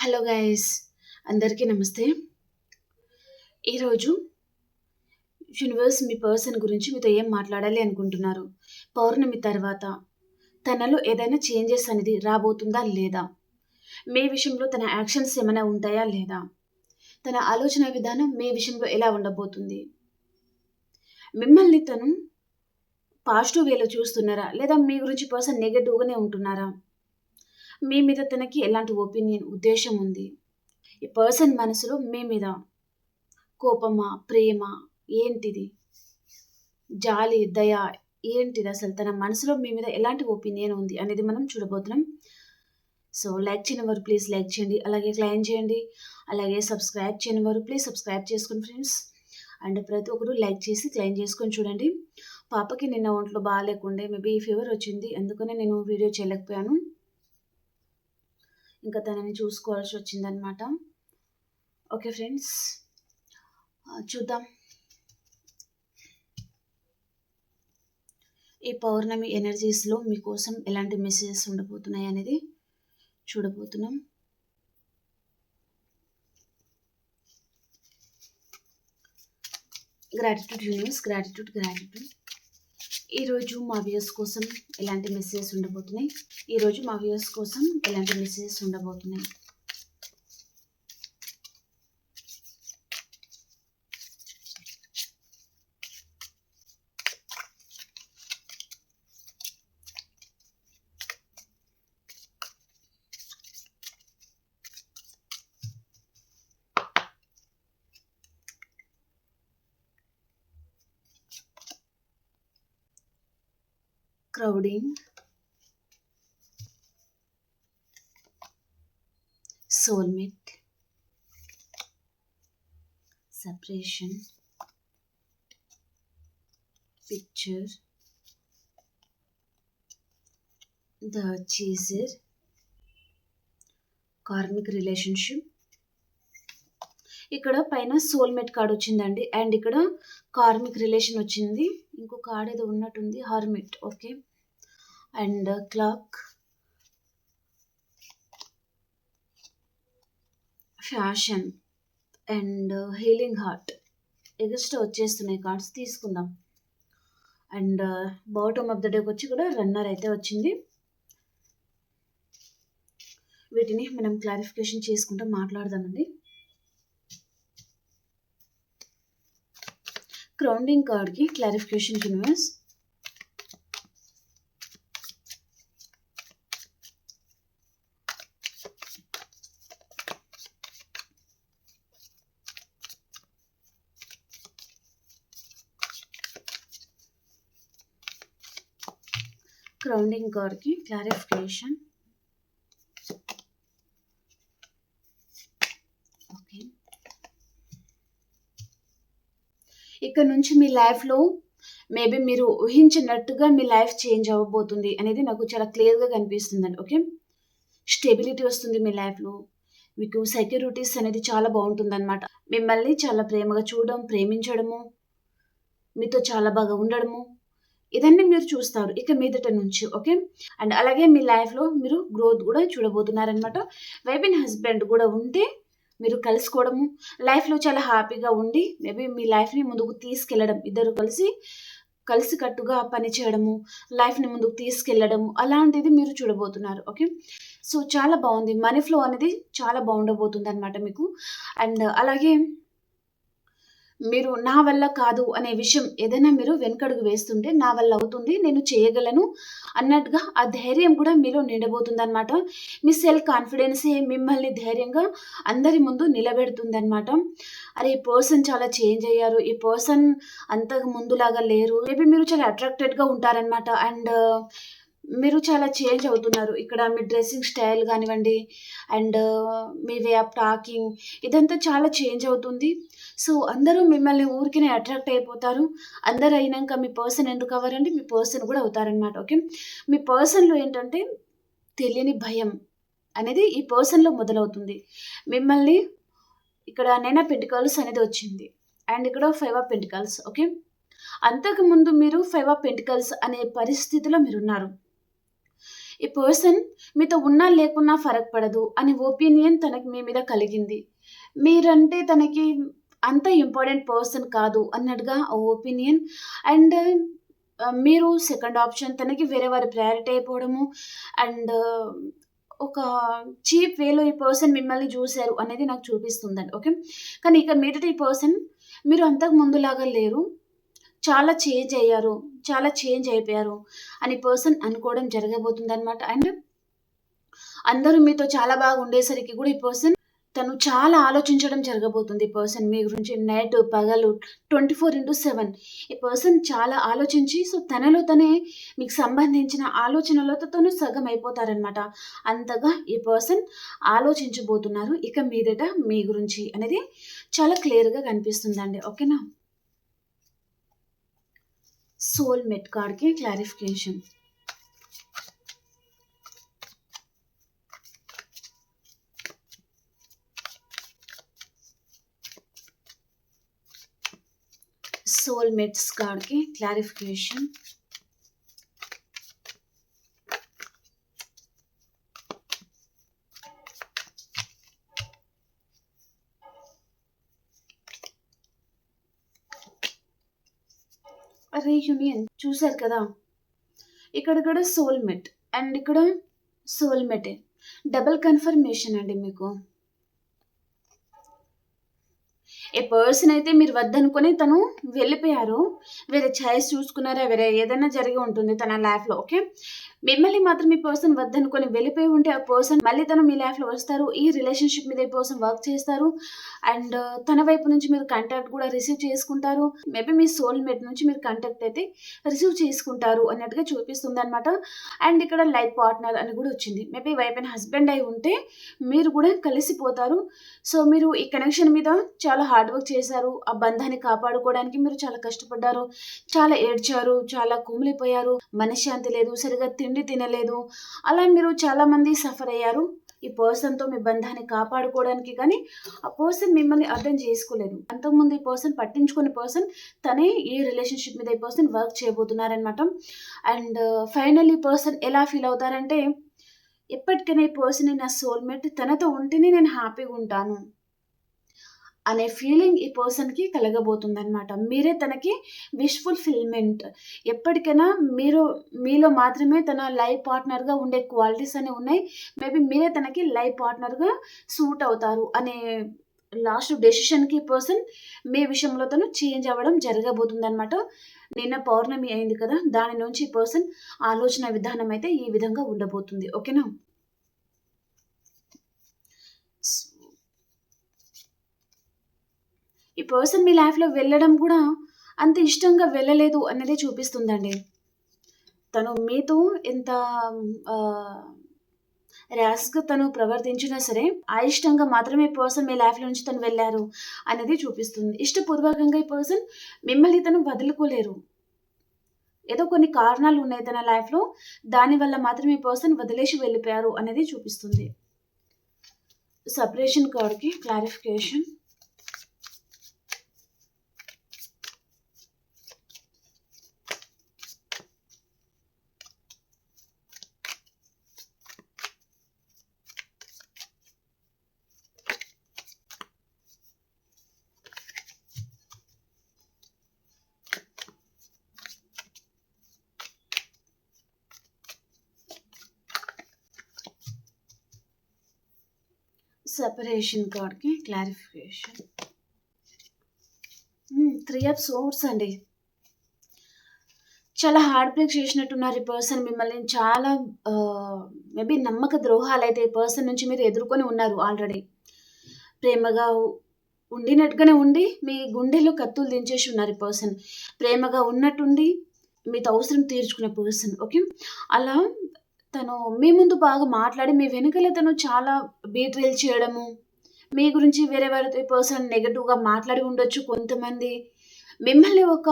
Hello guys, అందరికీ నమస్తే. ఈరోజు యూనివర్స్ మీ పర్సన్ గురించి మీతో ఏం మాట్లాడాలి అనుకుంటున్నారు? పౌర్ణమి తర్వాత తనలో ఏదైనా చేంజెస్ అనేది రాబోతుందా లేదా? మీ విషయంలో తన యాక్షన్స్ ఏమైనా ఉంటాయా లేదా? తన ఆలోచన విధానం మీ విషయంలో ఎలా ఉండబోతుంది? మిమ్మల్ని తను పాజిటివ్ వేలో చూస్తున్నారా, లేదా మీ గురించి పర్సన్ నెగటివ్గానే ఉంటున్నారా? మీ మీద తనకి ఎలాంటి ఒపీనియన్, ఉద్దేశం ఉంది? ఈ పర్సన్ మనసులో మీ మీద కోపమా, ప్రేమ, ఏంటిది? జాలి, దయ, ఏంటిది? అసలు తన మనసులో మీ మీద ఎలాంటి ఒపీనియన్ ఉంది అనేది మనం చూడబోతున్నాం. సో లైక్ చేయని వారు ప్లీజ్ లైక్ చేయండి, అలాగే క్లైమ్ చేయండి, అలాగే సబ్స్క్రైబ్ చేయని వారు ప్లీజ్ సబ్స్క్రైబ్ చేసుకోండి ఫ్రెండ్స్. అండ్ ప్రతి ఒక్కరు లైక్ చేసి క్లైమ్ చేసుకొని చూడండి. పాపకి నిన్న ఒంట్లో బాగాలేకుండే, మేబీ ఫీవర్ వచ్చింది, అందుకనే నేను వీడియో చేయలేకపోయాను. ఇంకా తనని చూసుకోవాల్సి వచ్చిందనమాట. ఓకే ఫ్రెండ్స్, చూద్దాం ఈ పౌర్ణమి ఎనర్జీస్లో మీకోసం ఎలాంటి మెసేజెస్ ఉండబోతున్నాయి అనేది చూడబోతున్నాం. Gratitude universe, gratitude. ఈరోజు మా వ్యూయర్స్ కోసం ఎలాంటి మెసేజెస్ ఉండబోతున్నాయి? Crowding, soulmate, separation, picture, the chaser, karmic relationship. ఇక్కడ పైన సోల్మేట్ కార్డ్ వచ్చిందండి, అండ్ ఇక్కడ కార్మిక్ రిలేషన్ వచ్చింది. ఇంకో కార్డ్ ఏదో ఉన్నట్టుంది, hermit. Okay, and clock, fashion, and healing heart. Extra వచ్చేస్తున్నాయి కార్డ్స్, తీసుకుందాం. అండ్ బాటమ్ ఆఫ్ ద డేకి వచ్చి కూడా రన్నర్ అయితే వచ్చింది. వీటిని మనం క్లారిఫికేషన్ చేసుకుంటూ మాట్లాడదామండి. క్రౌండింగ్ కార్డ్కి క్లారిఫికేషన్ యూనివర్స్. క్రౌండింగ్ కార్డ్కి క్లారిఫికేషన్. ఓకే, ఇక్కడ నుంచి మీ లైఫ్లో మేబీ మీరు ఊహించినట్టుగా మీ లైఫ్ చేంజ్ అవ్వబోతుంది అనేది నాకు చాలా క్లియర్గా కనిపిస్తుందండి. ఓకే, స్టెబిలిటీ వస్తుంది మీ లైఫ్లో, మీకు సెక్యూరిటీస్ అనేది చాలా బాగుంటుందన్నమాట. మిమ్మల్ని చాలా ప్రేమగా చూడడం, ప్రేమించడము, మీతో చాలా బాగా ఉండడము, ఇదన్నీ మీరు చూస్తారు ఇక మీదట నుంచి. ఓకే, అండ్ అలాగే మీ లైఫ్లో మీరు గ్రోత్ కూడా చూడబోతున్నారనమాట. వైఫ్ అండ్ హస్బెండ్ కూడా ఉంటే మీరు కలుసుకోవడము, లైఫ్లో చాలా హ్యాపీగా ఉండి మేబీ మీ లైఫ్ని ముందుకు తీసుకెళ్ళడం, ఇద్దరు కలిసికట్టుగా పని చేయడము, లైఫ్ని ముందుకు తీసుకెళ్ళడము, అలాంటిది మీరు చూడబోతున్నారు. ఓకే, సో చాలా బాగుంది. మనీ ఫ్లో అనేది చాలా బాగుండబోతుంది అనమాట మీకు. అండ్ అలాగే మీరు నా వల్ల కాదు అనే విషయం ఏదైనా మీరు వెనకడుగు వేస్తుంటే, నా వల్ల అవుతుంది, నేను చేయగలను అన్నట్టుగా ఆ ధైర్యం కూడా మీలో నిండబోతుంది అనమాట. మీ సెల్ఫ్ కాన్ఫిడెన్సే మిమ్మల్ని ధైర్యంగా అందరి ముందు నిలబెడుతుంది. అరే, ఈ పర్సన్ చాలా చేంజ్ అయ్యారు, ఈ పర్సన్ అంతకు ముందులాగా లేరు, మేబీ మీరు చాలా అట్రాక్టెడ్గా ఉంటారనమాట. అండ్ మీరు చాలా చేంజ్ అవుతున్నారు. ఇక్కడ మీ డ్రెస్సింగ్ స్టైల్ కానివ్వండి, and me way of talking, ఇదంతా చాలా చేంజ్ అవుతుంది. సో అందరూ మిమ్మల్ని ఊరికినే అట్రాక్ట్ అయిపోతారు. అందరూ అయినాక మీ పర్సన్ ఎందుకు అవ్వరండి, మీ పర్సన్ కూడా అవుతారనమాట. ఓకే, మీ పర్సన్లో ఏంటంటే తెలియని భయం అనేది ఈ పర్సన్లో మొదలవుతుంది. మిమ్మల్ని ఇక్కడ నైన్ ఆఫ్ పెంటికల్స్ అనేది వచ్చింది, అండ్ ఇక్కడ 5 ఆఫ్ పెంటికల్స్. ఓకే, అంతకుముందు మీరు 5 ఆఫ్ పెంటికల్స్ అనే పరిస్థితిలో మీరున్నారు. ఈ పర్సన్ మీతో ఉన్నా లేకున్నా ఫరక్ పడదు అనే ఒపీనియన్ తనకి మీ మీద కలిగింది. మీరంటే తనకి అంత ఇంపార్టెంట్ పర్సన్ కాదు అన్నట్టుగా ఆ ఒపీనియన్. అండ్ మీరు సెకండ్ ఆప్షన్, తనకి వేరే వారి ప్రయారిటీ అయిపోవడము. అండ్ ఒక చీప్ వేలో ఈ పర్సన్ మిమ్మల్ని చూసారు అనేది నాకు చూపిస్తుందండి. ఓకే. కానీ ఇక మీదట ఈ పర్సన్ మీరు అంతకు ముందులాగా లేరు, చాలా చేంజ్ అయ్యారు, చాలా చేంజ్ అయిపోయారు అని పర్సన్ అనుకోవడం జరగబోతుందనమాట. అండ్ అందరూ మీతో చాలా బాగా ఉండేసరికి కూడా ఈ పర్సన్ తను చాలా ఆలోచించడం జరగబోతుంది. ఈ పర్సన్ మీ గురించి నైట్ పగలు 24/7 ఈ పర్సన్ చాలా ఆలోచించి, సో తనలో తనే మీకు సంబంధించిన ఆలోచనలతో తను సగం అయిపోతారనమాట. అంతగా ఈ పర్సన్ ఆలోచించబోతున్నారు ఇక మీదట మీ గురించి అనేది చాలా క్లియర్గా కనిపిస్తుందండి. ఓకేనా. సోల్మేట్ కార్డ్కి క్లారిఫికేషన్. సోల్మేట్స్ కార్డ్కి క్లారిఫికేషన్. రీయూనియన్ చూశారు కదా, ఇక్కడ కూడా సోల్మేట్ అండ్ ఇక్కడ సోల్మేటే. డబుల్ కన్ఫర్మేషన్ అండి మీకు. ఏ పర్సన్ అయితే మీరు వద్దనుకొని తను వెళ్ళిపోయారు, వేరే ఛాయిస్ చూసుకున్నారా, వేరే ఏదైనా జరిగి ఉంటుంది తన లైఫ్లో. ఓకే. మిమ్మల్ని మాత్రం ఈ పర్సన్ వద్దనుకొని వెళ్ళిపోయి ఉంటే ఆ పర్సన్ మళ్ళీ తను మీ లైఫ్లో వస్తారు, ఈ రిలేషన్షిప్ మీద ఈ పర్సన్ వర్క్ చేస్తారు. అండ్ తన వైపు నుంచి మీరు కాంటాక్ట్ కూడా రిసీవ్ చేసుకుంటారు. మేబీ మీ సోల్మేట్ నుంచి మీరు కాంటాక్ట్ అయితే రిసీవ్ చేసుకుంటారు అన్నట్టుగా చూపిస్తుంది అనమాట. అండ్ ఇక్కడ లైఫ్ పార్ట్నర్ అని కూడా వచ్చింది. మేబీ వైఫ్ అండ్ హస్బెండ్ అయి ఉంటే మీరు కూడా కలిసిపోతారు. సో మీరు ఈ కనెక్షన్ మీద చాలా హార్డ్ వర్క్ చేశారు, ఆ బంధాన్ని కాపాడుకోవడానికి మీరు చాలా కష్టపడ్డారు, చాలా ఏడ్చారు, చాలా కుమిలిపోయారు, మనశ్శాంతి లేదు, సరిగా తిండి తినలేదు, అలా మీరు చాలా మంది సఫర్ అయ్యారు ఈ పర్సన్తో మీ బంధాన్ని కాపాడుకోవడానికి. కానీ ఆ పర్సన్ మిమ్మల్ని అర్థం చేసుకోలేదు. అంతకుముందు ఈ పర్సన్ పట్టించుకునే పర్సన్ తనే ఈ రిలేషన్షిప్ మీద ఈ పర్సన్ వర్క్ చేయబోతున్నారనమాట. అండ్ ఫైనల్ ఈ పర్సన్ ఎలా ఫీల్ అవుతారంటే, ఎప్పటికైనా ఈ పర్సన్ నా సోల్మేట్, తనతో ఉంటేనే నేను హ్యాపీగా ఉంటాను అనే ఫీలింగ్ ఈ పర్సన్కి కలగబోతుంది అనమాట. మీరే తనకి విష్ ఫుల్ఫిల్మెంట్. ఎప్పటికైనా మీలో మాత్రమే తన లైఫ్ పార్ట్నర్గా ఉండే క్వాలిటీస్ అనేవి ఉన్నాయి. మేబీ మీరే తనకి లైఫ్ పార్ట్నర్గా సూట్ అవుతారు అనే లాస్ట్ డెసిషన్కి ఈ పర్సన్ మీ విషయంలో తను చేంజ్ అవ్వడం జరగబోతుంది అనమాట. నిన్న పౌర్ణమి అయింది కదా, దాని నుంచి ఈ పర్సన్ ఆలోచన విధానం అయితే ఈ విధంగా ఉండబోతుంది. ఓకేనా. ఈ పర్సన్ మీ లైఫ్లో వెళ్ళడం కూడా అంత ఇష్టంగా వెళ్ళలేదు అనేది చూపిస్తుందండి. తను మీతో ఎంత ర్యాష్గా తను ప్రవర్తించినా సరే అయిష్టంగా మాత్రమే ఈ పర్సన్ మీ లైఫ్లో నుంచి తను వెళ్ళారు అనేది చూపిస్తుంది. ఇష్టపూర్వకంగా ఈ పర్సన్ మిమ్మల్ని తను వదులుకోలేరు. ఏదో కొన్ని కారణాలు ఉన్నాయి తన లైఫ్లో, దానివల్ల మాత్రమే ఈ పర్సన్ వదిలేసి వెళ్ళిపోయారు అనేది చూపిస్తుంది. సపరేషన్ కార్డ్కి క్లారిఫికేషన్. సెపరేషన్ కార్డ్కి క్లారిఫికేషన్. 3 ఆఫ్ సోర్డ్స్ అండి. చాలా హార్ట్ బ్రేక్ చేసినట్టున్నారు ఈ పర్సన్ మిమ్మల్ని. చాలా మేబీ నమ్మక ద్రోహాలు అయితే ఈ పర్సన్ నుంచి మీరు ఎదుర్కొని ఉన్నారు ఆల్రెడీ. ప్రేమగా ఉండినట్టుగానే ఉండి మీ గుండెలో కత్తులు దించేసి ఉన్నారు ఈ పర్సన్. ప్రేమగా ఉన్నట్టుండి మీతో అవసరం తీర్చుకునే పర్సన్. ఓకే. అలా తను మీ ముందు బాగా మాట్లాడి మీ వెనుకలే తను చాలా బీట్రేల్ చేయడము, మీ గురించి వేరే వారితో పర్సన్ నెగటివ్గా మాట్లాడి ఉండొచ్చు. కొంతమంది మిమ్మల్ని ఒక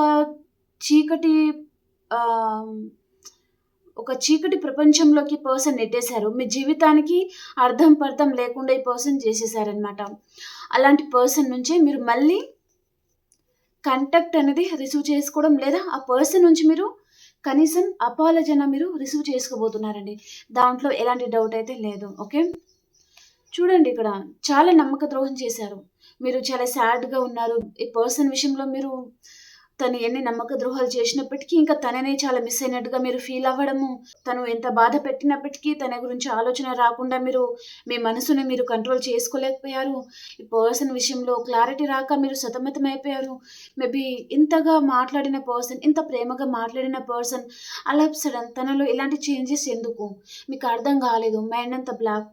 చీకటి ప్రపంచంలోకి పర్సన్ నెట్టేశారు. మీ జీవితానికి అర్థం పర్థం లేకుండా ఈ పర్సన్ చేసేసారనమాట. అలాంటి పర్సన్ నుంచే మీరు మళ్ళీ కాంటాక్ట్ అనేది రిసీవ్ చేసుకోవడం, లేదా ఆ పర్సన్ నుంచి మీరు కనీసం అపాలజీ అన్న మీరు రిసీవ్ చేసుకోబోతున్నారండి. దాంట్లో ఎలాంటి డౌట్ అయితే లేదు. ఓకే. చూడండి ఇక్కడ చాలా నమ్మక ద్రోహం చేశారు. మీరు చాలా సాడ్‌గా ఉన్నారు. ఈ పర్సన్ విషయంలో మీరు తను ఎన్ని నమ్మక ద్రోహాలు చేసినప్పటికీ ఇంకా తననే చాలా మిస్ అయినట్టుగా మీరు ఫీల్ అవ్వడము, తను ఎంత బాధ పెట్టినప్పటికీ తన గురించి ఆలోచన రాకుండా మీ మనసుని మీరు కంట్రోల్ చేసుకోలేకపోయారు. ఈ పర్సన్ విషయంలో క్లారిటీ రాక మీరు సతమతమైపోయారు. మేబీ ఇంతగా మాట్లాడిన పర్సన్, ఇంత ప్రేమగా మాట్లాడిన పర్సన్ ఆల్ ఆఫ్ సడెన్ తనలో ఇలాంటి చేంజెస్ ఎందుకు? మీకు అర్థం కాలేదు. మైండ్ అంతా బ్లాక్.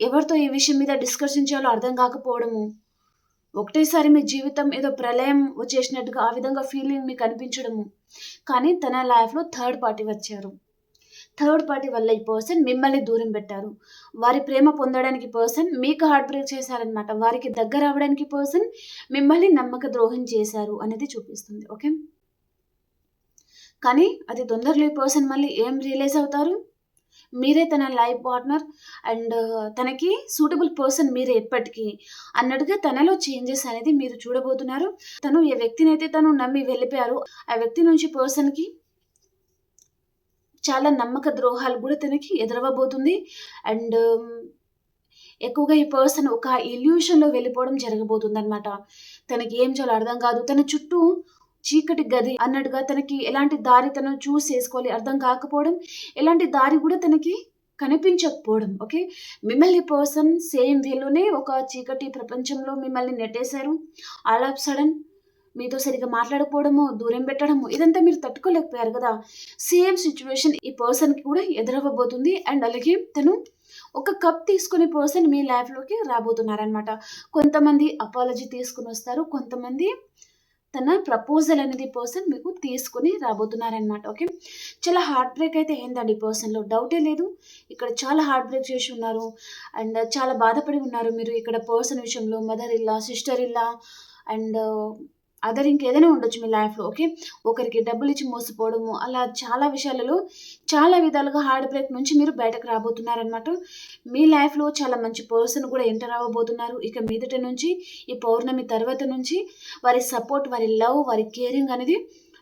ఎవరితో ఈ విషయం మీద డిస్కషన్ అర్థం కాకపోవడము. ఒకటేసారి మీ జీవితం ఏదో ప్రళయం వచ్చేసినట్టుగా ఆ విధంగా ఫీలింగ్ మీకు అనిపించడము. కానీ తన లైఫ్‌లో థర్డ్ పార్టీ వచ్చారు. థర్డ్ పార్టీ వల్ల ఈ పర్సన్ మిమ్మల్ని దూరం పెట్టారు. వారి ప్రేమ పొందడానికి పర్సన్ మీకు హార్ట్ బ్రేక్ చేశారనమాట. వారికి దగ్గర అవ్వడానికి పర్సన్ మిమ్మల్ని నమ్మక ద్రోహం చేశారు అనేది చూపిస్తుంది. ఓకే. కానీ అతి తొందరలో ఈ పర్సన్ మళ్ళీ ఏం రియలైజ్ అవుతారు? మీరే తన లైఫ్ పార్ట్నర్ అండ్ తనకి సూటబుల్ పర్సన్ మీరే ఎప్పటికీ అన్నట్టుగా తనలో చేంజెస్ అనేది మీరు చూడబోతున్నారు. తను ఏ వ్యక్తినైతే తను నమ్మి వెళ్ళిపోయారో ఆ వ్యక్తి నుంచి పర్సన్‌కి చాలా నమ్మక ద్రోహాలు కూడా తనకి ఎదురవ్వబోతుంది. అండ్ ఎక్కువగా ఈ పర్సన్ ఒక ఇల్యూషన్‌లో వెళ్ళిపోవడం జరగబోతుందనమాట. తనకి ఏం చేయాలో అర్థం కాదు. తన చుట్టూ చీకటి గది అన్నట్టుగా తనకి ఎలాంటి దారి తను చూస్ చేసుకోవాలి అర్థం కాకపోవడం, ఎలాంటి దారి కూడా తనకి కనిపించకపోవడం. ఓకే. మిమ్మల్ని పర్సన్ సేమ్ వేలోనే ఒక చీకటి ప్రపంచంలో మిమ్మల్ని నెట్టేశారు. ఆల్ ఆఫ్ సడెన్ మీతో సరిగ్గా మాట్లాడకపోవడము, దూరం పెట్టడము ఇదంతా మీరు తట్టుకోలేకపోయారు కదా! సేమ్ సిట్యుయేషన్ ఈ పర్సన్‌కి కూడా ఎదురవ్వబోతుంది. అండ్ అలాగే తను ఒక కప్ తీసుకునే పర్సన్ మీ లైఫ్‌లోకి రాబోతున్నారనమాట. కొంతమంది అపాలజీ తీసుకొనొస్తారు. కొంతమంది తన ప్రపోజల్ అనేది పర్సన్ మీకు తీసుకొని రాబోతున్నారనమాట. ఓకే. చాలా హార్ట్ బ్రేక్ అయితే అయిందండి ఈ పర్సన్‌లో. డౌటే లేదు. ఇక్కడ చాలా హార్ట్ బ్రేక్ చేసి ఉన్నారు. అండ్ చాలా బాధపడి ఉన్నారు మీరు ఇక్కడ పర్సన్ విషయంలో. మదర్ ఇల్లా, సిస్టర్ ఇల్లా అండ్ అదర్ ఇంకేదైనా ఉండొచ్చు మీ లైఫ్‌లో. ఓకే. ఒకరికి డబ్బులిచ్చి మోసపోవడము అలా చాలా విషయాలలో చాలా విధాలుగా హార్ట్ బ్రేక్ నుంచి మీరు బయటకు రాబోతున్నారనమాట. మీ లైఫ్‌లో చాలా మంచి పర్సన్ కూడా ఎంటర్ అవ్వబోతున్నారు. ఇక మీదట నుంచి ఈ పౌర్ణమి తర్వాత నుంచి వారి సపోర్ట్, వారి లవ్, వారి కేరింగ్ అనేది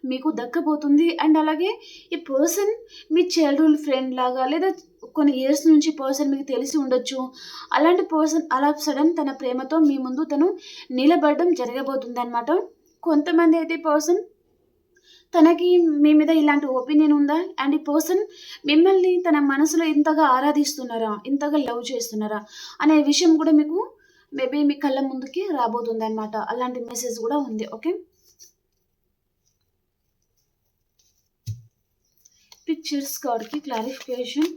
మీకు దక్కబోతుంది. అండ్ అలాగే ఈ పర్సన్ మీ చైల్డ్‌హుడ్ ఫ్రెండ్ లాగా లేదా కొన్ని ఇయర్స్ నుంచి పర్సన్ మీకు తెలిసి ఉండొచ్చు. అలాంటి పర్సన్ ఆల్ ఆఫ్ సడెన్ తన ప్రేమతో మీ ముందు తను నిలబడడం జరగబోతుందనమాట. కొంతమంది అయితే పర్సన్ తనకి మీ మీద ఇలాంటి ఒపీనియన్ ఉందా? అండ్ ఈ పర్సన్ మిమ్మల్ని తన మనసులో ఇంతగా ఆరాధిస్తున్నారా? ఇంతగా లవ్ చేస్తున్నారా? అనే విషయం కూడా మీకు మేబీ మీ కళ్ళ ముందుకి రాబోతుందనమాట. అలాంటి మెసేజ్ కూడా ఉంది. ఓకే. పిక్చర్స్ కార్డ్‌కి క్లారిఫికేషన్.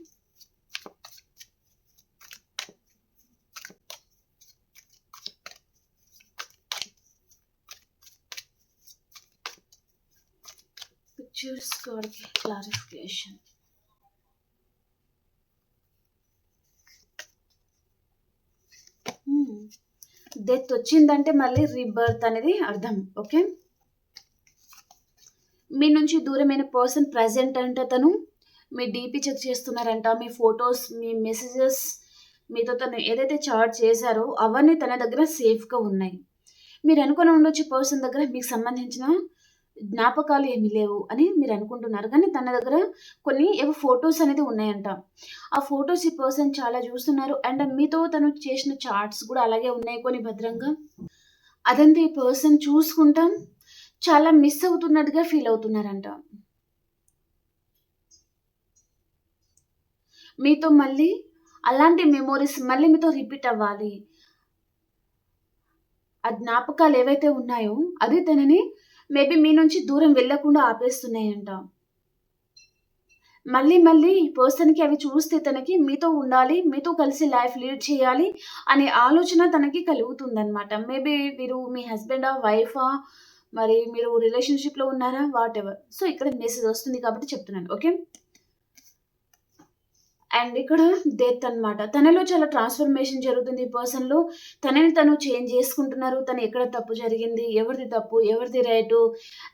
పిక్చర్స్ కార్డ్‌కి క్లారిఫికేషన్. డెత్ వచ్చిందంటే మళ్ళీ రీబర్త్ అనేది అర్థం. ఓకే. మీ నుంచి దూరమైన పర్సన్ ప్రెజెంట్ అంట తను మీ డీపీ చెక్ చేస్తున్నారంట. మీ ఫోటోస్, మీ మెసేజెస్ మీతో తను ఏదైతే చాట్ చేశారో అవన్నీ తన దగ్గర సేఫ్‌గా ఉన్నాయి. మీరు అనుకుని ఉండొచ్చు పర్సన్ దగ్గర మీకు సంబంధించిన జ్ఞాపకాలు ఏమీ లేవు అని మీరు అనుకుంటున్నారు. కానీ తన దగ్గర కొన్ని ఏవో ఫోటోస్ అనేది ఉన్నాయంట. ఆ ఫోటోస్ ఈ పర్సన్ చాలా చూస్తున్నారు. అండ్ మీతో తను చేసిన చాట్స్ కూడా అలాగే ఉన్నాయి కొన్ని భద్రంగా. అదంతా ఈ పర్సన్ చూసుకుంటా చాలా మిస్ అవుతున్నట్టుగా ఫీల్ అవుతున్నారంట. మీతో మళ్ళీ అలాంటి మెమోరీస్ మళ్ళీ మీతో రిపీట్ అవ్వాలి. ఆ జ్ఞాపకాలు ఏవైతే ఉన్నాయో అది తనని మేబీ మీ నుంచి దూరం వెళ్ళకుండా ఆపేస్తున్నాయంట. మళ్ళీ మళ్ళీ ఈ పర్సన్‌కి అవి చూస్తే తనకి మీతో ఉండాలి, మీతో కలిసి లైఫ్ లీడ్ చేయాలి అనే ఆలోచన తనకి కలుగుతుందనమాట. మేబీ మీరు మీ హస్బెండా? వైఫా? మరి మీరు రిలేషన్‌షిప్‌లో ఉన్నారా? వాటెవర్. సో, ఇక్కడ మెసేజ్ వస్తుంది కాబట్టి చెప్తున్నాను. ఓకే. అండ్ ఇక్కడ డెత్ అనమాట. తనలో చాలా ట్రాన్స్‌ఫర్మేషన్ జరుగుతుంది ఈ పర్సన్‌లో. తనని తను చేంజ్ చేసుకుంటున్నారు. తను ఎక్కడ తప్పు జరిగింది? ఎవరిది తప్పు? ఎవరిది రైటు?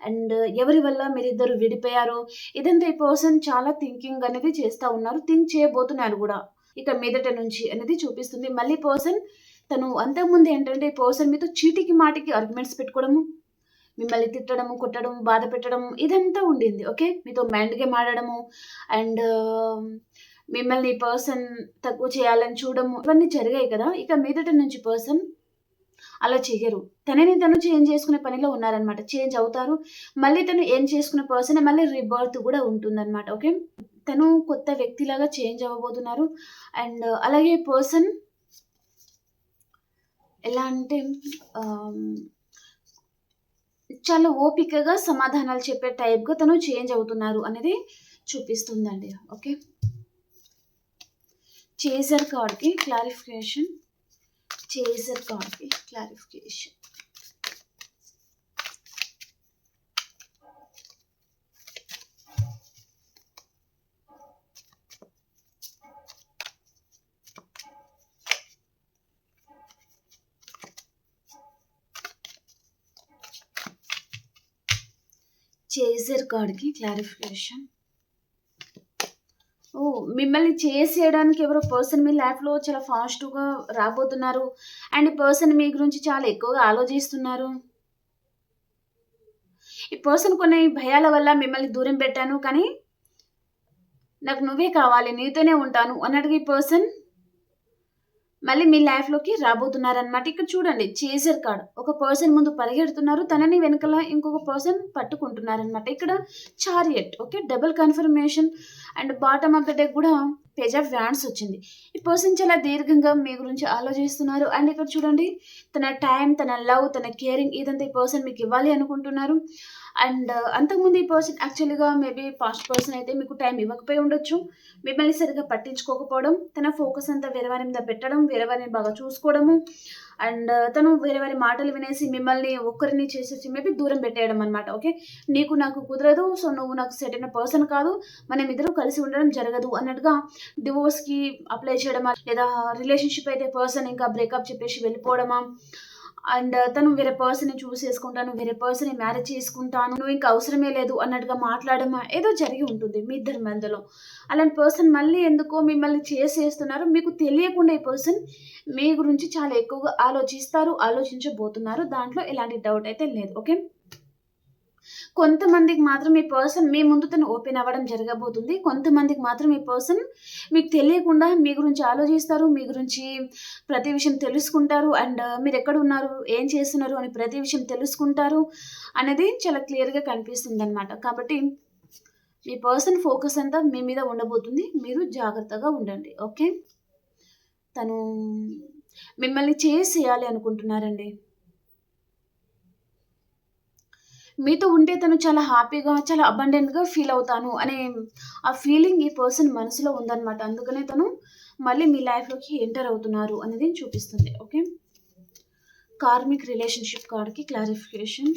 అండ్ ఎవరి వల్ల మీరిద్దరు విడిపోయారు? ఇదంతా ఈ పర్సన్ చాలా థింకింగ్ అనేది చేస్తా ఉన్నారు. థింక్ చేయబోతున్నారు గూడా. ఇక మీదట నుంచి అనేది చూపిస్తుంది. మళ్ళీ తను అంతకుముందు ఏంటంటే ఈ పర్సన్ మీతో చీటికి మాటికి ఆర్గ్యుమెంట్స్ పెట్టుకోవడము. మిమ్మల్ని తిట్టడము, కొట్టడము, బాధ పెట్టడము ఇదంతా ఉండింది. ఓకే. మీతో మైండ్ గేమ్ ఆడడము అండ్ మిమ్మల్ని ఈ పర్సన్ తక్కువ చేయాలని చూడడము ఇవన్నీ జరిగాయి కదా! ఇక మీదట నుంచి పర్సన్ అలా చెయ్యరు. తనని తను చేంజ్ చేసుకునే పనిలో ఉన్నారనమాట. చేంజ్ అవుతారు. మళ్ళీ తను ఏం చేసుకున్న పర్సనే మళ్ళీ రీబర్త్ కూడా ఉంటుందనమాట. ఓకే. తను కొత్త వ్యక్తిలాగా చేంజ్ అవ్వబోతున్నారు. అండ్ అలాగే పర్సన్ ఎలా అంటే ఆహ్, చాలా ఓపికగా సమాధానాలు చెప్పే టైప్‌గా తను చేంజ్ అవుతున్నారు అనేది చూపిస్తుందండి. ఓకే. చేజర్ కార్డ్‌కి క్లారిఫికేషన్. చేజర్ కార్డ్‌కి క్లారిఫికేషన్. చేజర్ కార్డ్‌కి క్లారిఫికేషన్. ఓహ్! మిమ్మల్ని చేసేయడానికి ఎవరో పర్సన్ మీ లైఫ్‌లో చాలా ఫాస్ట్‌గా రాబోతున్నారు. అండ్ ఈ పర్సన్ మీ గురించి చాలా ఎక్కువగా ఆలోచిస్తున్నారు. ఈ పర్సన్ కొన్ని భయాల వల్ల మిమ్మల్ని దూరం పెట్టాను. కానీ నాకు నువ్వే కావాలి. నీతోనే ఉంటాను అన్నట్టుగా ఈ పర్సన్ మళ్ళీ మీ లైఫ్‌లోకి రాబోతున్నారనమాట. ఇక్కడ చూడండి చేజర్ కార్డ్. ఒక పర్సన్ ముందు పరిగెడుతున్నారు. తనని వెనకాల ఇంకొక పర్సన్ పట్టుకుంటున్నారనమాట. ఇక్కడ chariot. Okay. Double confirmation and bottom of the deck కూడా పేజ్ ఆఫ్ వ్యాండ్స్ వచ్చింది. ఈ పర్సన్ చాలా దీర్ఘంగా మీ గురించి ఆలోచిస్తున్నారు. అండ్ ఇక్కడ చూడండి తన టైం, తన లవ్, తన కేరింగ్ ఇదంతా ఈ పర్సన్ మీకు ఇవ్వాలి అనుకుంటున్నారు. అండ్ అంతకుముందు ఈ పర్సన్ యాక్చువల్‌గా మేబీ పాస్ట్ పర్సన్ అయితే మీకు టైం ఇవ్వకపోయి ఉండొచ్చు. మిమ్మల్ని సరిగ్గా పట్టించుకోకపోవడం, తన ఫోకస్ అంతా వేరే వారి మీద పెట్టడం, వేరే వారిని బాగా చూసుకోవడము అండ్ తను వేరే వారి మాటలు వినేసి మిమ్మల్ని ఒక్కరిని చేసేసి మేబీ దూరం పెట్టేయడం అనమాట. ఓకే. నీకు నాకు కుదరదు. సో, నువ్వు నాకు సెట్ అయిన పర్సన్ కాదు. మనమిద్దరం కలిసి ఉండడం జరగదు అన్నట్టుగా డివోర్స్‌కి అప్లై చేయడమా లేదా రిలేషన్‌షిప్ అయితే పర్సన్ ఇంకా బ్రేకప్ చెప్పేసి వెళ్ళిపోవడమా అండ్ తను వేరే పర్సన్‌ని చూసేసుకుంటాను. వేరే పర్సన్‌ని మ్యారేజ్ చేసుకుంటాను. నువ్వు ఇంక అవసరమే లేదు అన్నట్టుగా మాట్లాడడమా ఏదో జరిగి ఉంటుంది మీ ఇద్దరి మధ్యలో. అలాంటి పర్సన్ మళ్ళీ ఎందుకో మిమ్మల్ని చేసేస్తున్నారు. మీకు తెలియకుండా ఈ పర్సన్ మీ గురించి చాలా ఎక్కువగా ఆలోచిస్తారు. ఆలోచించబోతున్నారు. దాంట్లో ఎలాంటి డౌట్ అయితే లేదు. ఓకే. కొంతమందికి మాత్రం ఈ పర్సన్ మీ ముందు తను ఓపెన్ అవ్వడం జరగబోతుంది. కొంతమందికి మాత్రం ఈ పర్సన్ మీకు తెలియకుండా మీ గురించి ఆలోచిస్తారు. మీ గురించి ప్రతి విషయం తెలుసుకుంటారు. అండ్ మీరెక్కడున్నారు, ఏం చేస్తున్నారు అని ప్రతి విషయం తెలుసుకుంటారు అనేది చాలా క్లియర్‌గా కనిపిస్తుందనమాట. కాబట్టి మీ పర్సన్ ఫోకస్ అంతా మీ మీద ఉండబోతుంది. మీరు జాగ్రత్తగా ఉండండి. ఓకే. తను మిమ్మల్ని చేసేయాలి అనుకుంటున్నారండి. మీతో ఉంటే తను చాలా హ్యాపీగా, చాలా అబండెంట్‌గా ఫీల్ అవుతాను అనే ఆ ఫీలింగ్ ఈ పర్సన్ మనసులో ఉందనమాట. అందుకనే తను మళ్ళీ మీ లైఫ్‌లోకి ఎంటర్ అవుతున్నారు అనేది చూపిస్తుంది. ఓకే. కార్మిక్ రిలేషన్‌షిప్ కార్డ్‌కి క్లారిఫికేషన్.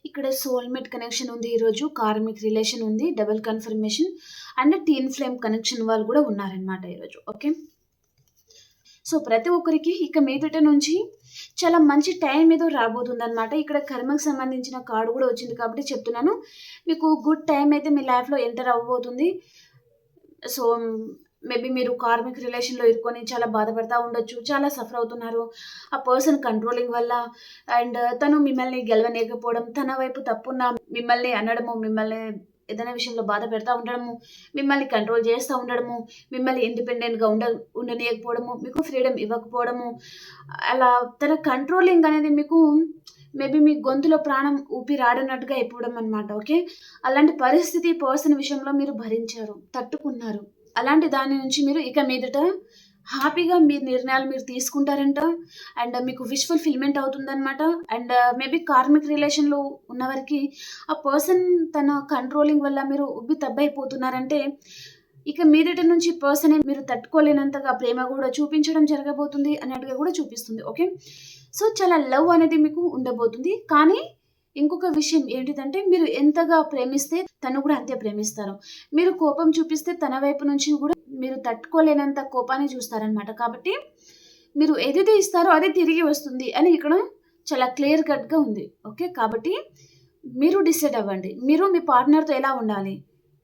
ఇక్కడ సోల్‌మేట్ కనెక్షన్ ఉంది ఈరోజు. కార్మిక్ రిలేషన్ ఉంది. Double confirmation and twin flame connection వాళ్ళు కూడా ఉన్నారనమాట ఈరోజు. ఓకే. సో, ప్రతి ఒక్కరికి ఇక మీదట నుంచి చాలా మంచి టైం ఏదో రాబోతుందనమాట. ఇక్కడ కర్మకు సంబంధించిన కార్డ్ కూడా వచ్చింది కాబట్టి చెప్తున్నాను. మీకు గుడ్ టైం అయితే మీ లైఫ్‌లో ఎంటర్ అవ్వబోతుంది. సో, మేబీ మీరు కార్మిక్ రిలేషన్‌లో ఇరుక్కొని చాలా బాధపడతా ఉండొచ్చు. చాలా సఫర్ అవుతున్నారు. ఆ పర్సన్ కంట్రోలింగ్ వల్ల అండ్ తను మిమ్మల్ని గెలవనీయకపోవడం, తన వైపు తప్పున్న మిమ్మల్ని అనడము, మిమ్మల్ని ఏదైనా విషయంలో బాధ పెడతా ఉండడము, మిమ్మల్ని కంట్రోల్ చేస్తా ఉండడము, మిమ్మల్ని ఇండిపెండెంట్‌గా ఉండనీయకపోవడము, మీకు ఫ్రీడమ్ ఇవ్వకపోవడము, అలా తన కంట్రోలింగ్ అనేది మీకు మేబీ మీ గొంతులో ప్రాణం ఊపిరాడనట్టుగా అయిపోవడం అనమాట. ఓకే. అలాంటి పరిస్థితి పర్సన్ విషయంలో మీరు భరించారు, తట్టుకున్నారు. అలాంటి దాని నుంచి మీరు ఇక మీదట హ్యాపీగా మీ నిర్ణయాలు మీరు తీసుకుంటారంట. అండ్ మీకు విష్ ఫుల్‌ఫిల్‌మెంట్ అవుతుందనమాట. అండ్ మేబీ కార్మిక్ రిలేషన్‌లో ఉన్నవారికి ఆ పర్సన్ తన కంట్రోలింగ్ వల్ల మీరు ఉబ్బి తబ్బైపోతున్నారంటే, ఇక మీదట నుంచి పర్సన్‌ని మీరు తట్టుకోలేనంతగా ప్రేమ గూడా చూపించడం జరగబోతుంది అన్నట్టుగా గూడా చూపిస్తుంది. ఓకే. సో, చాలా లవ్ అనేది మీకు ఉండబోతుంది. కానీ ఇంకొక విషయం ఏంటిదంటే మీరు ఎంతగా ప్రేమిస్తే తను కూడా అంతే ప్రేమిస్తారు. మీరు కోపం చూపిస్తే తన వైపు నుంచి కూడా మీరు తట్టుకోలేనంత కోపాన్ని చూస్తారనమాట. కాబట్టి మీరు ఏదైతే ఇస్తారో అదే తిరిగి వస్తుంది అని ఇక్కడ చాలా క్లియర్ కట్‌గా ఉంది. ఓకే. కాబట్టి మీరు డిసైడ్ అవ్వండి. మీరు మీ పార్ట్నర్‌తో ఎలా ఉండాలి?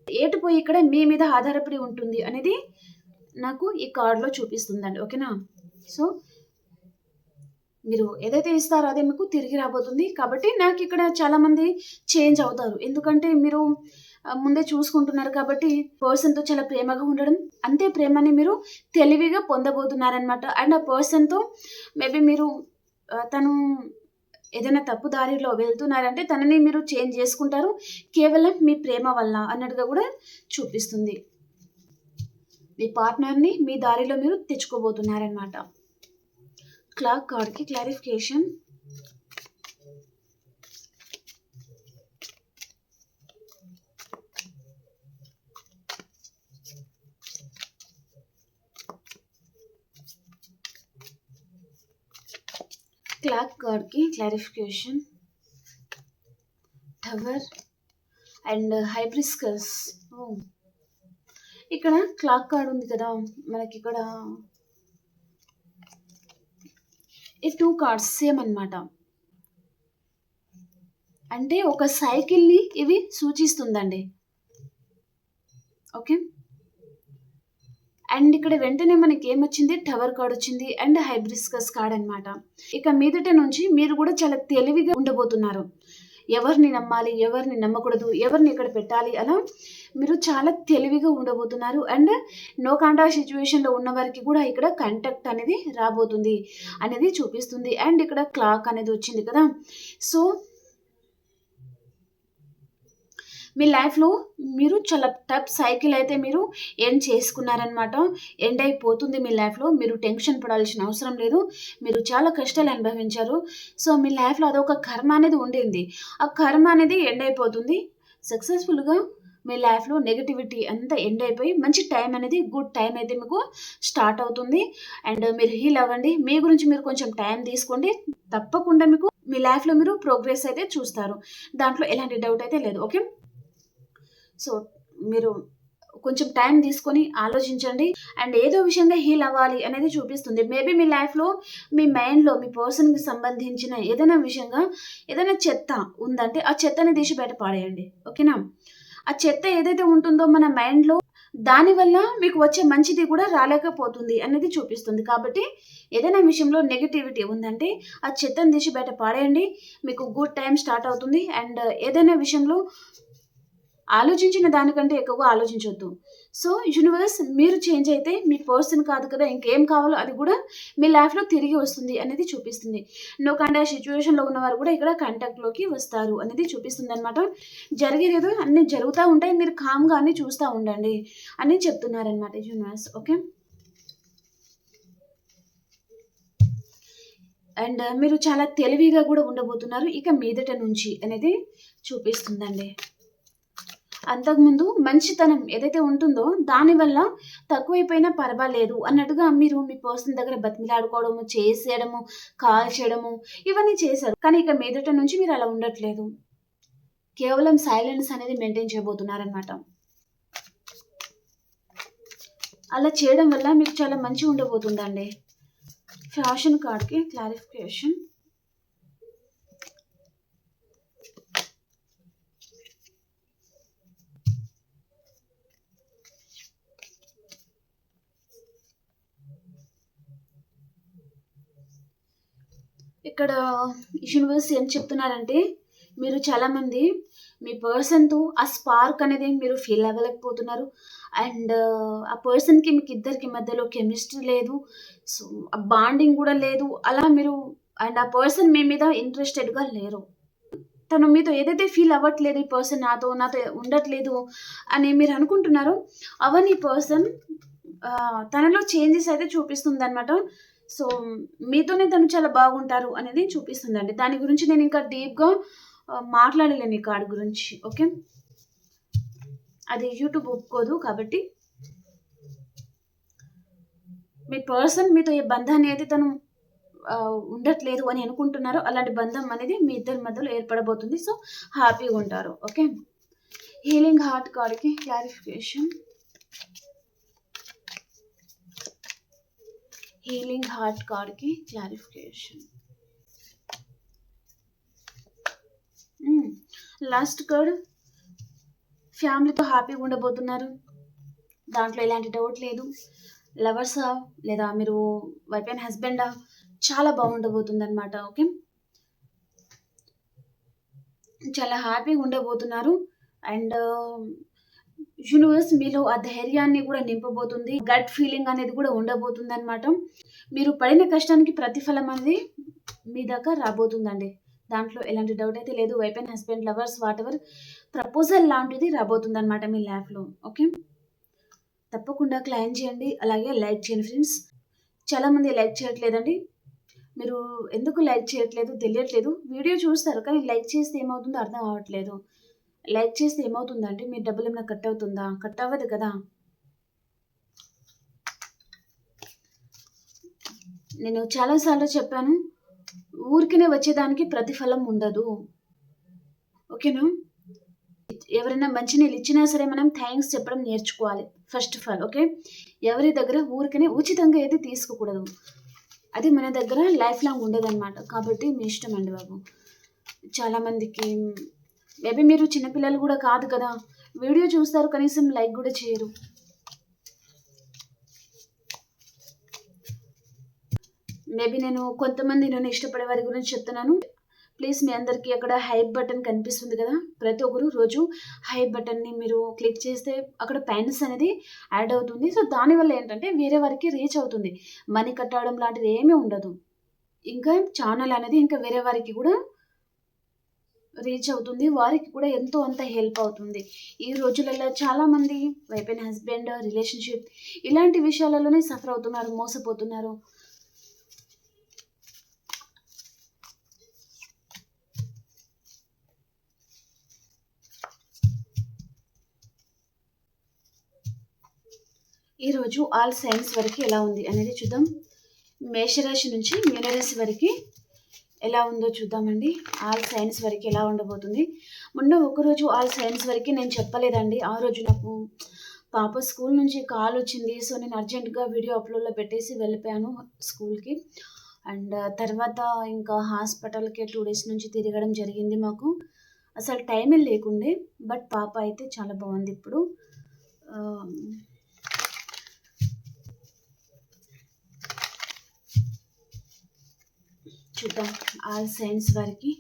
ఏటు పోయి ఇక్కడ మీ మీద ఆధారపడి ఉంటుంది అనేది నాకు ఈ కార్డ్‌లో చూపిస్తుందండి. ఓకేనా? సో, మీరు ఏదైతే ఇస్తారో అదే మీకు తిరిగి రాబోతుంది. కాబట్టి నాకిక్కడ చాలామంది చేంజ్ అవుతారు. ఎందుకంటే మీరు ముందే చూసుకుంటున్నారు కాబట్టి పర్సన్‌తో చాలా ప్రేమగా ఉండడం, అంతే ప్రేమని మీరు తెలివిగా పొందబోతున్నారనమాట. అండ్ ఆ పర్సన్‌తో మేబీ మీరు తను ఏదైనా తప్పు దారిలో వెళ్తున్నారంటే తనని మీరు చేంజ్ చేసుకుంటారు. కేవలం మీ ప్రేమ వల్ల అన్నట్టుగా కూడా చూపిస్తుంది. మీ పార్ట్నర్‌ని మీ దారిలో మీరు తెచ్చుకోబోతున్నారనమాట. క్లాక్ కార్డ్‌కి క్లారిఫికేషన్. క్లాక్ కార్డ్‌కి clarification. Tower and hibiscus. Oh! ఇక్కడ క్లాక్ కార్డ్ ఉంది కదా! మనకిక్కడ ఈ 2 కార్డ్స్ సేమ్ అనమాట. అంటే ఒక సైకిల్‌ని ఇవి సూచిస్తుందండి. ఓకే. అండ్ ఇక్కడ వెంటనే మనకేమొచ్చింది టవర్ కార్డ్ వచ్చింది అండ్ హైబ్రిస్కస్ కార్డ్ అనమాట. ఇక మీదట నుంచి మీరు కూడా చాలా తెలివిగా ఉండబోతున్నారు. ఎవరిని నమ్మాలి, ఎవరిని నమ్మకూడదు, ఎవరిని ఎక్కడ పెట్టాలి అలా మీరు చాలా తెలివిగా ఉండబోతున్నారు. అండ్ నో కాంటాక్ట్ సిట్యుయేషన్‌లో ఉన్నవారికి కూడా ఇక్కడ కాంటాక్ట్ అనేది రాబోతుంది అనేది చూపిస్తుంది. అండ్ ఇక్కడ క్లాక్ అనేది వచ్చింది కదా! సో, మీ లైఫ్‌లో మీరు చాలా టఫ్ సైకిల్ అయితే మీరు ఎండ్ చేసుకున్నారనమాట. ఎండ్ అయిపోతుంది మీ లైఫ్‌లో. మీరు టెన్షన్ పడాల్సిన అవసరం లేదు. మీరు చాలా కష్టాలు అనుభవించారు. సో, మీ లైఫ్‌లో అదొక కర్మ అనేది ఉండింది. ఆ కర్మ అనేది ఎండ్ అయిపోతుంది. సక్సెస్‌ఫుల్‌గా మీ లైఫ్‌లో నెగటివిటీ అంతా ఎండ్ అయిపోయి మంచి టైం అనేది గుడ్ టైం అయితే మీకు స్టార్ట్ అవుతుంది. అండ్ మీరు హీల్ అవ్వండి. మీ గురించి మీరు కొంచెం టైం తీసుకోండి. తప్పకుండా మీకు మీ లైఫ్‌లో మీరు ప్రోగ్రెస్ అయితే చూస్తారు. దాంట్లో ఎలాంటి డౌట్ అయితే లేదు. ఓకే. సో, మీరు కొంచెం టైం తీసుకొని ఆలోచించండి. అండ్ ఏదో విషయంగా హీల్ అవ్వాలి అనేది చూపిస్తుంది. మేబీ మీ లైఫ్‌లో మీ మైండ్‌లో మీ పర్సన్‌కి సంబంధించిన ఏదైనా విషయంగా ఏదైనా చెత్త ఉందంటే ఆ చెత్తని తీసి బయట పాడేయండి. ఓకేనా? ఆ చెత్త ఏదైతే ఉంటుందో మన మైండ్‌లో దానివల్ల మీకు వచ్చే మంచిది కూడా రాలేకపోతుంది అనేది చూపిస్తుంది. కాబట్టి ఏదైనా విషయంలో నెగటివిటీ ఉందంటే ఆ చెత్తని తీసి బయట పాడేయండి. మీకు గుడ్ టైమ్ స్టార్ట్ అవుతుంది. అండ్ ఏదైనా విషయంలో ఆలోచించిన దానికంటే ఎక్కువగా ఆలోచించొద్దు. సో, యూనివర్స్ మీరు చేంజ్ అయితే మీ పర్సన్ కాదు కదా! ఇంకేం కావాలో అది కూడా మీ లైఫ్‌లో తిరిగి వస్తుంది అనేది చూపిస్తుంది. నో కాంటాక్ట్ సిట్యుయేషన్‌లో ఉన్నవారు కూడా ఇక్కడ కాంటాక్ట్‌లోకి వస్తారు అనేది చూపిస్తుందనమాట. జరిగేదేదో అన్నీ జరుగుతా ఉంటాయి. మీరు కామ్‌గా అన్నీ చూస్తా ఉండండి అని చెప్తున్నారనమాట యూనివర్స్. ఓకే. అండ్ మీరు చాలా తెలివిగా కూడా ఉండబోతున్నారు ఇక మీదట నుంచి అనేది చూపిస్తుందండి. అంతకుముందు మంచితనం ఏదైతే ఉంటుందో దానివల్ల తక్కువైపోయినా పర్వాలేదు అన్నట్టుగా మీరు మీ పర్సన్ దగ్గర బతిమిలాడుకోవడము, చేసేయడము, కాల్ చేయడము ఇవన్నీ చేశారు. కానీ ఇక మీదట నుంచి మీరు అలా ఉండట్లేదు. కేవలం సైలెన్స్ అనేది మెయింటైన్ చేయబోతున్నారనమాట. అలా చేయడం వల్ల మీకు చాలా మంచిగా ఉండబోతుందండి. ఫ్యాషన్ కార్డ్‌కి క్లారిఫికేషన్. ఇక్కడ యూనివర్స్ ఏం చెప్తున్నారంటే మీరు చాలామంది మీ పర్సన్‌తో ఆ స్పార్క్ అనేది మీరు ఫీల్ అవ్వలేకపోతున్నారు. అండ్ ఆ పర్సన్‌కి మీకు ఇద్దరికి మధ్యలో కెమిస్ట్రీ లేదు. సో, ఆ బాండింగ్ కూడా లేదు. అలా మీరు అండ్ ఆ పర్సన్ మీ మీద ఇంట్రెస్టెడ్‌గా లేరు. తను మీతో ఏదైతే ఫీల్ అవ్వట్లేదు ఈ పర్సన్ నాతో ఉండట్లేదు అని మీరు అనుకుంటున్నారో అవన్నీ పర్సన్ తనలో చేంజెస్ అయితే చూపిస్తుందనమాట. సో, మీతోనే తను చాలా బాగుంటారు అనేది చూపిస్తుందండి. దాని గురించి నేను ఇంకా డీప్‌గా మాట్లాడలేను ఈ కార్డ్ గురించి. ఓకే. అది యూట్యూబ్ ఒప్పుకోదు. కాబట్టి మీ పర్సన్ మీతో ఏ బంధాన్ని అయితే తను ఉండట్లేదు అని అనుకుంటున్నారో అలాంటి బంధం అనేది మీ ఇద్దరి మధ్యలో ఏర్పడబోతుంది. సో హ్యాపీగా ఉంటారు. ఓకే. హీలింగ్ హార్ట్ కార్డ్కి క్లారిఫికేషన్. హీలింగ్ హార్ట్ కార్డ్కి క్లారిఫికేషన్. లాస్ట్ కార్డ్ ఫ్యామిలీతో హ్యాపీగా ఉండబోతున్నారు. దాంట్లో ఎలాంటి డౌట్ లేదు. లవర్సా లేదా మీరు వైఫ్ అండ్ హస్బెండా చాలా బాగుండబోతుంది అనమాట. ఓకే. చాలా హ్యాపీగా ఉండబోతున్నారు. అండ్ యూనివర్స్ మీలో ఆ ధైర్యాన్ని కూడా నింపబోతుంది. గట్ ఫీలింగ్ అనేది కూడా ఉండబోతుంది అనమాట. మీరు పడిన కష్టానికి ప్రతిఫలం అనేది మీ దాకా రాబోతుందండి. దాంట్లో ఎలాంటి డౌట్ అయితే లేదు. Wife and husband, lovers, what ever proposal లాంటిది రాబోతుంది అనమాట మీ లైఫ్లో. ఓకే. తప్పకుండా క్లైమ్ చేయండి, అలాగే లైక్ చేయండి ఫ్రెండ్స్. చాలామంది లైక్ చేయట్లేదండి. మీరు ఎందుకు లైక్ చేయట్లేదు తెలియట్లేదు. వీడియో చూస్తారు కానీ లైక్ చేస్తే ఏమవుతుందో అర్థం అవ్వట్లేదు. లైక్ చేస్తే ఏమవుతుందంటే మీ డబ్బులు ఏమైనా కట్ అవుతుందా? కట్ అవ్వదు కదా. నేను చాలాసార్లు చెప్పాను, ఊరికనే వచ్చేదానికి ప్రతిఫలం ఉండదు. ఓకేనా. ఎవరైనా మంచి నీళ్ళు ఇచ్చినా సరే మనం థ్యాంక్స్ చెప్పడం నేర్చుకోవాలి ఫస్ట్ ఆఫ్ ఆల్. ఓకే. ఎవరి దగ్గర ఊరికనే ఉచితంగా అయితే తీసుకోకూడదు. అది మన దగ్గర లైఫ్ లాంగ్ ఉండదన్నమాట. కాబట్టి మీ ఇష్టం అండి బాబు. చాలామందికి మేబీ మీరు చిన్నపిల్లలు కూడా కాదు కదా, వీడియో చూస్తారు కనీసం లైక్ కూడా చేయరు. మేబీ నేను నన్ను ఇష్టపడే వారి గురించి చెప్తున్నాను. ప్లీజ్ మీ అందరికీ అక్కడ హైప్ బటన్ కనిపిస్తుంది కదా, ప్రతి ఒక్కరు రోజు హైప్ బటన్ని మీరు క్లిక్ చేస్తే అక్కడ పాయింట్స్ అనేది యాడ్ అవుతుంది. సో దానివల్ల ఏంటంటే వేరే వారికి రీచ్ అవుతుంది. మనీ కట్టడం లాంటిది ఏమీ ఉండదు. ఇంకా ఛానల్ అనేది ఇంకా వేరే వారికి కూడా రీచ్ అవుతుంది. వారికి కూడా ఎంతో అంత హెల్ప్ అవుతుంది. ఈ రోజులలో చాలామంది వైఫ్ అండ్ హస్బెండ్ రిలేషన్షిప్ ఇలాంటి విషయాలలోనే సఫర్ అవుతున్నారు, మోసపోతున్నారు. ఈరోజు ఆల్ సైన్స్ వరకు ఎలా ఉంది అనేది చూద్దాం. మేషరాశి నుంచి మీనరాశి వరకు ఎలా ఉందో చూద్దామండి. ఆల్ సైన్స్ వరకు ఎలా ఉండబోతుంది. మొన్న ఒకరోజు ఆల్ సైన్స్ వరకు నేను చెప్పలేదండి. ఆ రోజు నాకు పాప స్కూల్ నుంచి కాల్ వచ్చింది. సో నేను అర్జెంటుగా వీడియో అప్లోడ్లో పెట్టేసి వెళ్ళిపోయాను స్కూల్కి. అండ్ తర్వాత ఇంకా హాస్పిటల్కి 2 days నుంచి తిరగడం జరిగింది. మాకు అసలు టైమే లేకుండే. బట్ పాప అయితే చాలా బాగుంది ఇప్పుడు. చూద్దాం ఆల్ సైన్స్ వారికి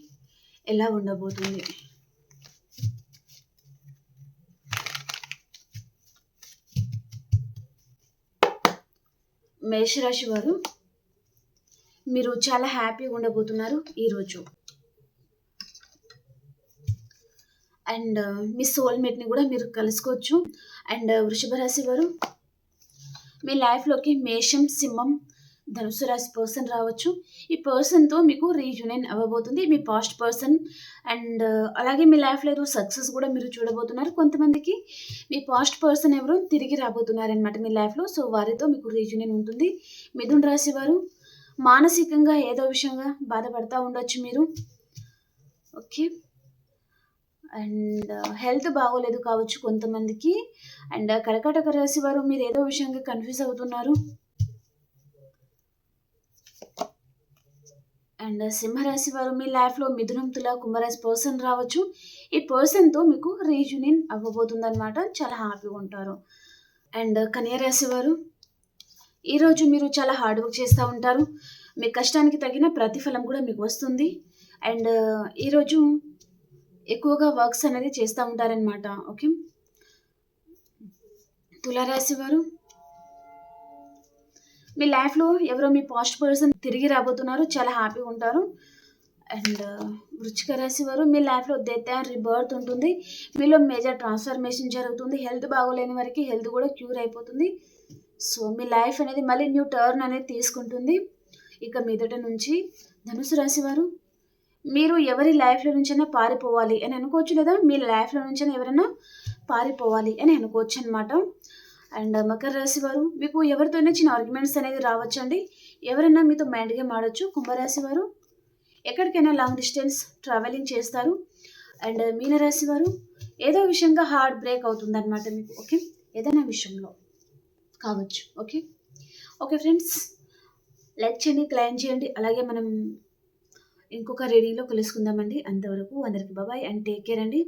ఎలా ఉండబోతుంది. మేషరాశి వారు మీరు చాలా హ్యాపీగా ఉండబోతున్నారు ఈరోజు. అండ్ మీ సోల్మేట్ని కూడా మీరు కలుసుకోవచ్చు. అండ్ వృషభ రాశి వారు మీ లైఫ్లోకి మేషం, సింహం, ధనుసు రాశి పర్సన్ రావచ్చు. ఈ పర్సన్తో మీకు రీయూనియన్ అవ్వబోతుంది, మీ పాస్ట్ పర్సన్. అండ్ అలాగే మీ లైఫ్లో ఏదో సక్సెస్ కూడా మీరు చూడబోతున్నారు. కొంతమందికి మీ పాస్ట్ పర్సన్ ఎవరో తిరిగి రాబోతున్నారనమాట మీ లైఫ్లో. సో వారితో మీకు రీయూనియన్ ఉంటుంది. మిథున రాశి వారు మానసికంగా ఏదో విషయంగా బాధపడతా ఉండొచ్చు మీరు. ఓకే. అండ్ హెల్త్ బాగోలేదు కావచ్చు కొంతమందికి. అండ్ కర్కాటక రాశి వారు మీరు ఏదో విషయంగా కన్ఫ్యూజ్ అవుతున్నారు. అండ్ సింహరాశి వారు మీ లైఫ్లో మిథునం, తుల, కుంభరాశి పర్సన్ రావచ్చు. ఈ పర్సన్తో మీకు రీయూనియన్ అవ్వబోతుంది అనమాట. చాలా హ్యాపీగా ఉంటారు. అండ్ కన్యా రాశి వారు ఈరోజు మీరు చాలా హార్డ్ వర్క్ చేస్తూ ఉంటారు. మీ కష్టానికి తగిన ప్రతిఫలం కూడా మీకు వస్తుంది. అండ్ ఈరోజు ఎక్కువగా వర్క్స్ అనేది చేస్తూ ఉంటారనమాట. ఓకే. తులారాశి వారు మీ లైఫ్లో ఎవరో మీ పాస్ట్ పర్సన్ తిరిగి రాబోతున్నారు, చాలా హ్యాపీగా ఉంటారు. అండ్ వృశ్చిక రాశి వారు మీ లైఫ్లో డెత్ అండ్ రిబర్త్ ఉంటుంది. మీలో మేజర్ ట్రాన్స్ఫర్మేషన్ జరుగుతుంది. హెల్త్ బాగోలేని వారికి హెల్త్ కూడా క్యూర్ అయిపోతుంది. సో మీ లైఫ్ అనేది మళ్ళీ న్యూ టర్న్ అనేది తీసుకుంటుంది ఇక మీదట నుంచి. ధనుసు రాశి వారు మీరు ఎవరి లైఫ్లో నుంచైనా పారిపోవాలి అని అనుకోవచ్చు, లేదా మీ లైఫ్లో నుంచైనా ఎవరైనా పారిపోవాలి అని అనుకోవచ్చు అనమాట. అండ్ మకర రాశి వారు మీకు ఎవరితోనే చిన్న ఆర్గ్యుమెంట్స్ అనేది రావచ్చండి. ఎవరైనా మీతో మైండ్ గేమ్ ఆడొచ్చు. కుంభరాశి వారు ఎక్కడికైనా లాంగ్ డిస్టెన్స్ ట్రావెలింగ్ చేస్తారు. అండ్ మీనరాశి వారు ఏదో విషయంగా హార్ట్ బ్రేక్ అవుతుందన్నమాట మీకు. ఓకే, ఏదైనా విషయంలో కావచ్చు. ఓకే ఓకే ఫ్రెండ్స్, లైక్ చేయండి, క్లైమ్ చేయండి. అలాగే మనం ఇంకొక రీడింగ్లో కలుసుకుందామండి. అంతవరకు అందరికి బాబాయ్ అండ్ టేక్ కేర్ అండి.